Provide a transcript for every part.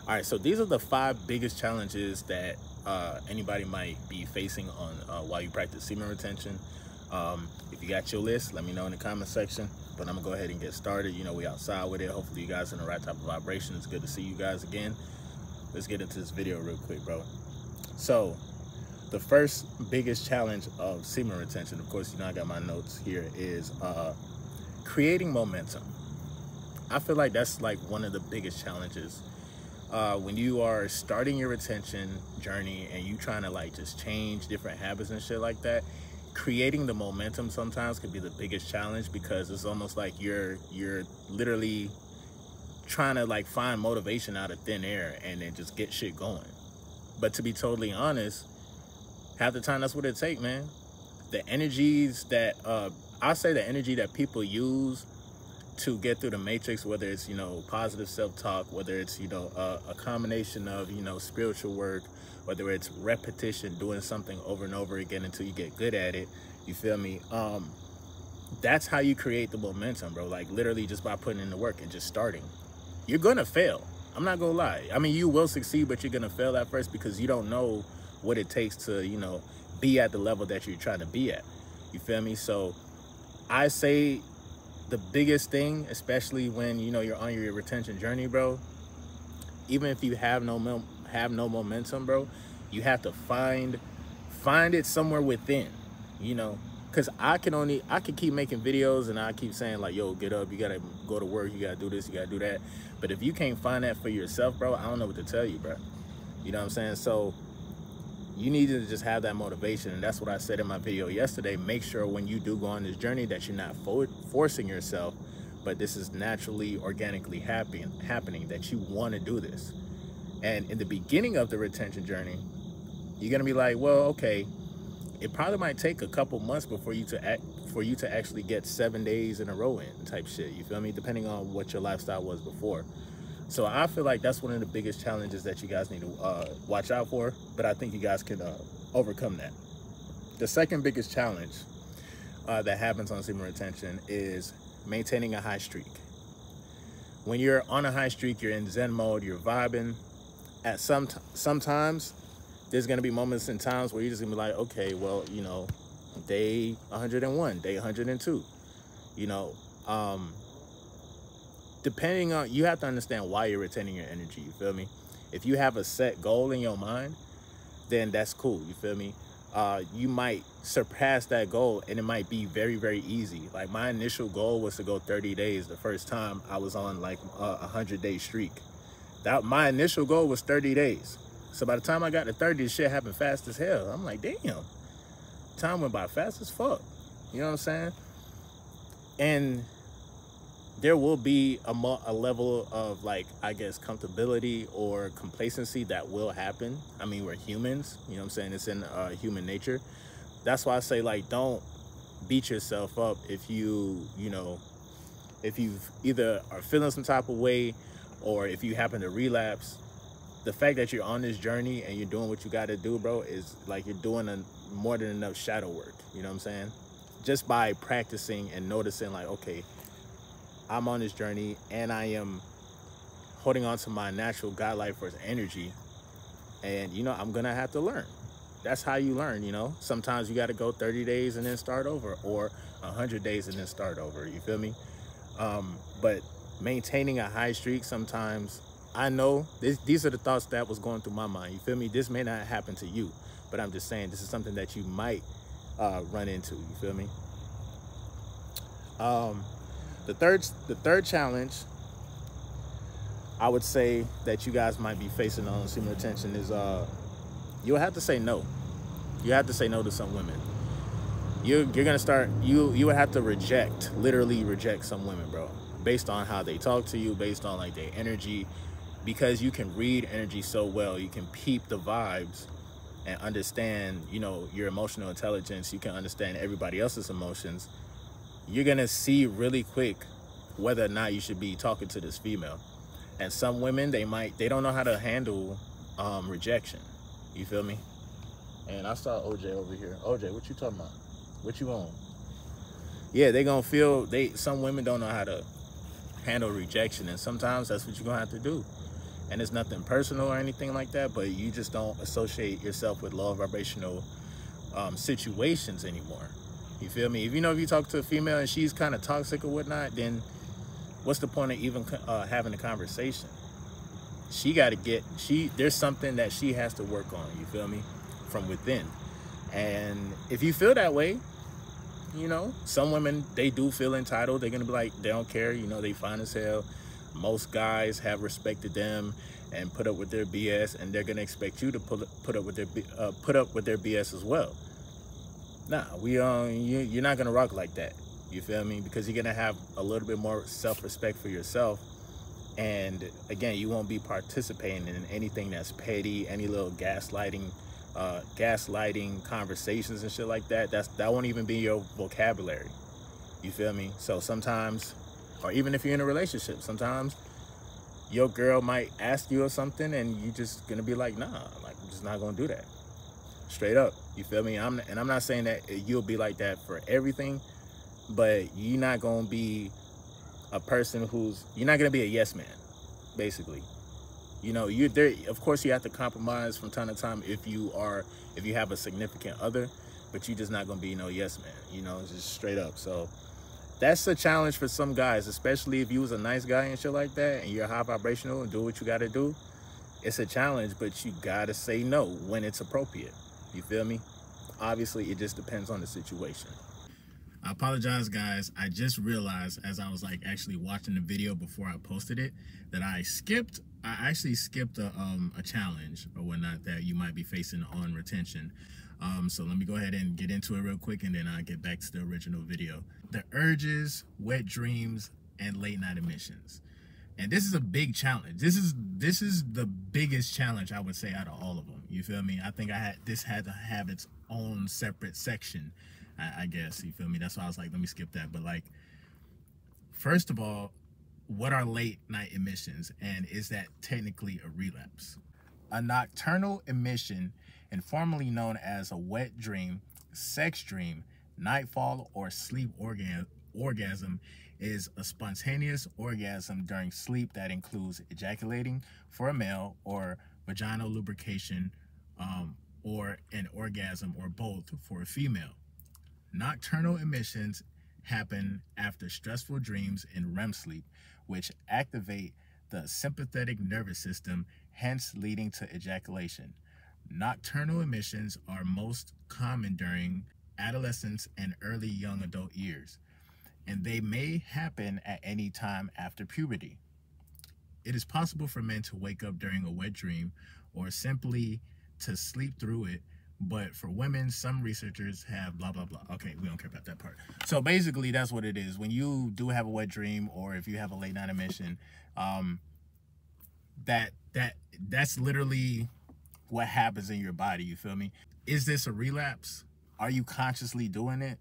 All right, so these are the 5 biggest challenges that anybody might be facing on while you practice semen retention. If you got your list, let me know in the comment section. But I'm gonna go ahead and get started. You know, we outside with it. Hopefully you guys in the right type of vibration. It's good to see you guys again. Let's get into this video real quick, bro. So the first biggest challenge of semen retention, of course, you know, I got my notes here, is creating momentum. I feel like that's like one of the biggest challenges. When you are starting your retention journey and you trying to like just change different habits and shit like that, creating the momentum sometimes could be the biggest challenge, because it's almost like you're literally trying to like find motivation out of thin air and then just get shit going. But to be totally honest, half the time that's what it takes, man. The energies that I say the energy that people use to get through the matrix, whether it's, you know, positive self-talk, whether it's, you know, a combination of, you know, spiritual work, whether it's repetition, doing something over and over again until you get good at it, you feel me? That's how you create the momentum, bro. Like literally just by putting in the work and just starting. You're gonna fail, I'm not gonna lie. I mean, you will succeed, but you're gonna fail at first because you don't know what it takes to, you know, be at the level that you're trying to be at, you feel me? So I say the biggest thing, especially when, you know, you're on your retention journey, bro, even if you have no momentum, bro, you have to find it somewhere within, you know, because I can keep making videos and I keep saying like, yo, get up, you gotta go to work, you gotta do this, you gotta do that. But if you can't find that for yourself, bro, I don't know what to tell you, bro. You know what I'm saying? So you need to just have that motivation. And that's what I said in my video yesterday. Make sure when you do go on this journey that you're not forcing yourself, but this is naturally, organically happening, that you want to do this. And in the beginning of the retention journey, you're going to be like, well, okay, it probably might take a couple months before you to actually get 7 days in a row in type shit. You feel me? Depending on what your lifestyle was before. So I feel like that's one of the biggest challenges that you guys need to watch out for, but I think you guys can overcome that. The second biggest challenge that happens on semen retention is maintaining a high streak. When you're on a high streak, you're in Zen mode, you're vibing. At sometimes there's gonna be moments and times where you're just gonna be like, okay, well, you know, day 101, day 102, you know, depending on, you have to understand why you're retaining your energy, you feel me? If you have a set goal in your mind, then that's cool, you feel me? You might surpass that goal and it might be very, very easy. Like my initial goal was to go 30 days the first time I was on like a 100-day streak. My initial goal was 30 days. So by the time I got to 30, this shit happened fast as hell. I'm like, damn, time went by fast as fuck. You know what I'm saying? And there will be a level of like, I guess, comfortability or complacency that will happen. I mean, we're humans, you know what I'm saying? It's in human nature. That's why I say, like, don't beat yourself up if you know, if you've either are feeling some type of way or if you happen to relapse. The fact that you're on this journey and you're doing what you got to do, bro, is like you're doing more than enough shadow work. You know what I'm saying? Just by practicing and noticing like, okay, I'm on this journey and I am holding on to my natural godlike force energy, and you know, I'm gonna have to learn. That's how you learn, you know. Sometimes you got to go 30 days and then start over, or 100 days and then start over, you feel me? But maintaining a high streak, sometimes, I know these are the thoughts that was going through my mind, you feel me? This may not happen to you, but I'm just saying this is something that you might run into, you feel me? The third challenge I would say that you guys might be facing on semen retention is you'll have to say no. You have to say no to some women. You're gonna start, you would have to literally reject some women, bro, based on how they talk to you, based on like their energy, because you can read energy so well. You can peep the vibes and understand, you know, your emotional intelligence. You can understand everybody else's emotions. You're gonna see really quick whether or not you should be talking to this female. And some women, they don't know how to handle rejection. You feel me? And I saw OJ over here. OJ, what you talking about? What you on? Yeah, they gonna feel, some women don't know how to handle rejection, and sometimes that's what you're gonna have to do. and it's nothing personal or anything like that, but you just don't associate yourself with low vibrational situations anymore. You feel me? If you talk to a female and she's kind of toxic or whatnot, then what's the point of even having a conversation? There's something that she has to work on, you feel me, from within. And if you feel that way, some women, they do feel entitled. They're gonna be like, they don't care, they fine as hell. Most guys have respected them and put up with their BS, and they're gonna expect you to put up with their BS as well. Nah, you're not gonna rock like that. You feel me? Because you're gonna have a little bit more self-respect for yourself. And again, you won't be participating in anything that's petty, any little gaslighting conversations and shit like that. That won't even be your vocabulary. You feel me? So sometimes, or even if you're in a relationship, sometimes your girl might ask you or something and you just gonna be like, nah, like, I'm just not gonna do that. Straight up. You feel me? I'm not saying that you'll be like that for everything, but you're not gonna be a person you're not gonna be a yes man, basically. You're there. Of course, you have to compromise from time to time if you have a significant other, but you're just not gonna be no yes man. Just straight up. So that's a challenge for some guys, especially if you was a nice guy and shit like that, and you're high vibrational and do what you gotta do. It's a challenge, but you gotta say no when it's appropriate. You feel me? Obviously, it just depends on the situation. I apologize, guys. I just realized as I was actually watching the video before I posted it that I actually skipped a challenge or whatnot that you might be facing on retention. So let me go ahead and get into it real quick, and then I'll get back to the original video. The urges, wet dreams, and late night emissions. And this is a big challenge. This is the biggest challenge, I would say, out of all of them. You feel me? I think this had to have its own separate section, I guess. You feel me? That's why I was like, let me skip that. But first of all, what are late night emissions, and is that technically a relapse? A nocturnal emission, informally known as a wet dream, sex dream, nightfall, or sleep orgasm, is a spontaneous orgasm during sleep that includes ejaculating for a male, or vaginal lubrication, or an orgasm, or both for a female. Nocturnal emissions happen after stressful dreams in REM sleep, which activate the sympathetic nervous system, hence leading to ejaculation. Nocturnal emissions are most common during adolescence and early young adult years, and they may happen at any time after puberty. It is possible for men to wake up during a wet dream or simply to sleep through it, but for women, some researchers have blah, blah, blah. Okay, we don't care about that part. So basically, that's what it is. When you do have a wet dream, or if you have a late night emission, that's literally what happens in your body. You feel me? Is this a relapse? Are you consciously doing it?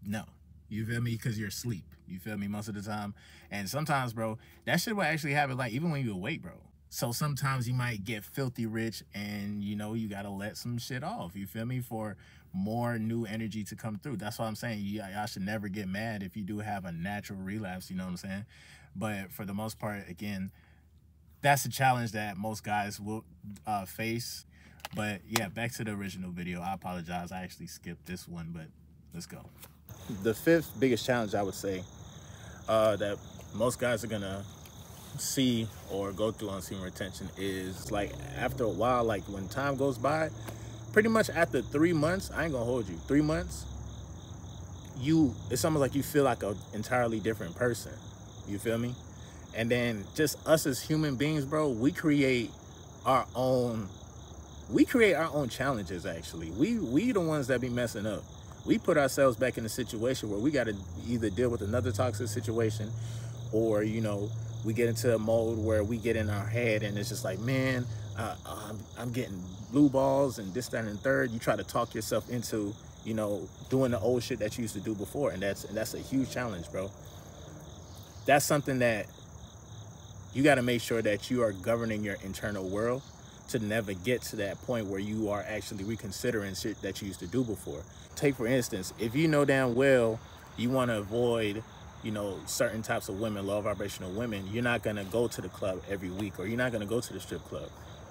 No. You feel me? Because you're asleep. You feel me? Most of the time. And sometimes, bro, that shit will actually happen, even when you're awake, bro. So sometimes you might get filthy rich, and you gotta let some shit off, you feel me, for more new energy to come through. That's what I'm saying. Y'all should never get mad if you do have a natural relapse, you know what I'm saying? But for the most part, again, that's a challenge that most guys will face. But yeah, back to the original video. I apologize, I actually skipped this one, but let's go. The fifth biggest challenge, I would say, that most guys are gonna see or go through on semen retention is after a while, when time goes by, pretty much after 3 months, I ain't gonna hold you, 3 months, it's almost like you feel like an entirely different person. You feel me? And then just us as human beings, bro, we create our own challenges. Actually, we the ones that be messing up. We put ourselves back in a situation where we got to either deal with another toxic situation, or we get into a mode where we get in our head and it's just like, man, I'm getting blue balls and this, that, and the third. You try to talk yourself into, doing the old shit that you used to do before. And that's a huge challenge, bro. That's something that you got to make sure that you are governing your internal world to never get to that point where you are actually reconsidering shit that you used to do before. Take, for instance, if you know damn well you want to avoid you know, certain types of women, low vibrational women, you're not gonna go to the club every week, or you're not gonna go to the strip club.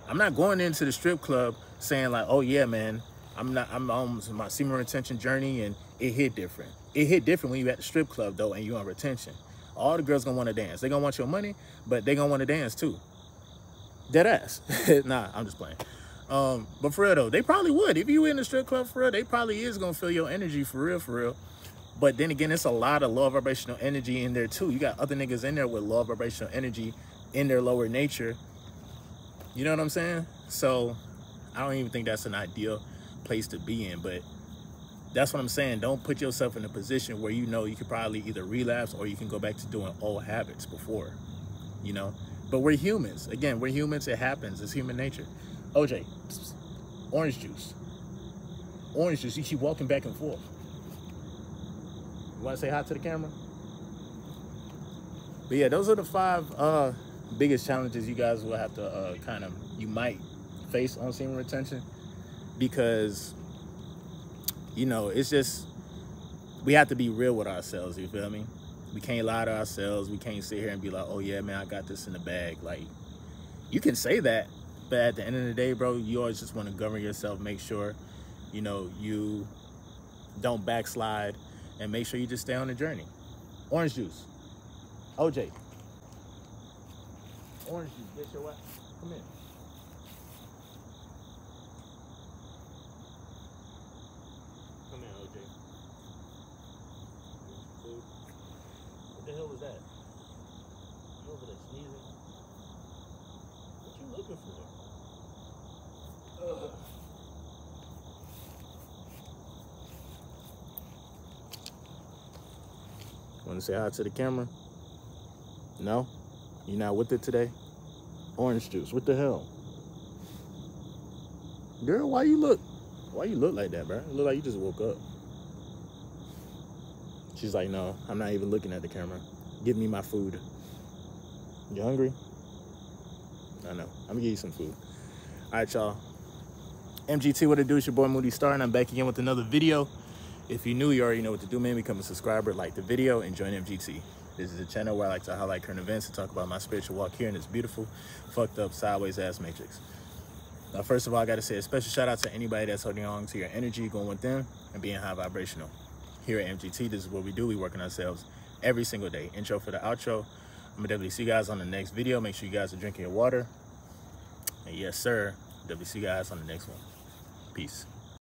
I'm not going into the strip club saying like, oh yeah, man, I'm on my semen retention journey and it hit different. It hit different when you at the strip club though and you on retention. All the girls gonna want to dance. They gonna want your money, but they gonna want to dance too. Dead ass. Nah, I'm just playing. But for real though, they probably would. If you in the strip club for real, they probably is gonna feel your energy for real, for real. But then again, it's a lot of low vibrational energy in there too. You got other niggas in there with low vibrational energy in their lower nature. You know what I'm saying? So I don't even think that's an ideal place to be in, but that's what I'm saying. Don't put yourself in a position where you know you could probably either relapse or you can go back to doing old habits before, you know? But we're humans. Again, we're humans. It happens. It's human nature. OJ, orange juice. Orange juice. You keep walking back and forth. You want to say hi to the camera? But yeah, those are the 5 biggest challenges you guys will have to you might face on semen retention, because, you know, it's just, we have to be real with ourselves, you feel me? We can't lie to ourselves. We can't sit here and be like, oh yeah, man, I got this in the bag. Like, you can say that, but at the end of the day, bro, you always just want to govern yourself, make sure, you know, you don't backslide, and make sure you just stay on the journey. Orange juice. OJ. Orange juice. Get your what? Come in. Come in, OJ. Food. What the hell was that? You over there sneezing? What you looking for? Want to say hi to the camera? No? You not with it today? Orange juice. What the hell? Girl, why you look like that, bro? It look like you just woke up. She's like, no, I'm not even looking at the camera. Give me my food. You hungry? I know. I'm gonna give you some food. All right, y'all. MGT, what it do? It's your boy Moody Starr, and I'm back again with another video. If you're new, you already know what to do, man. Become a subscriber, like the video, and join MGT. This is a channel where I like to highlight current events and talk about my spiritual walk here in this beautiful, fucked up, sideways ass matrix. Now, first of all, I got to say a special shout out to anybody that's holding on to your energy, going with them, and being high vibrational. Here at MGT, this is what we do. We work on ourselves every single day. Intro for the outro. I'm going to definitely see you guys on the next video. Make sure you guys are drinking your water. And yes, sir, definitely see you guys on the next one. Peace.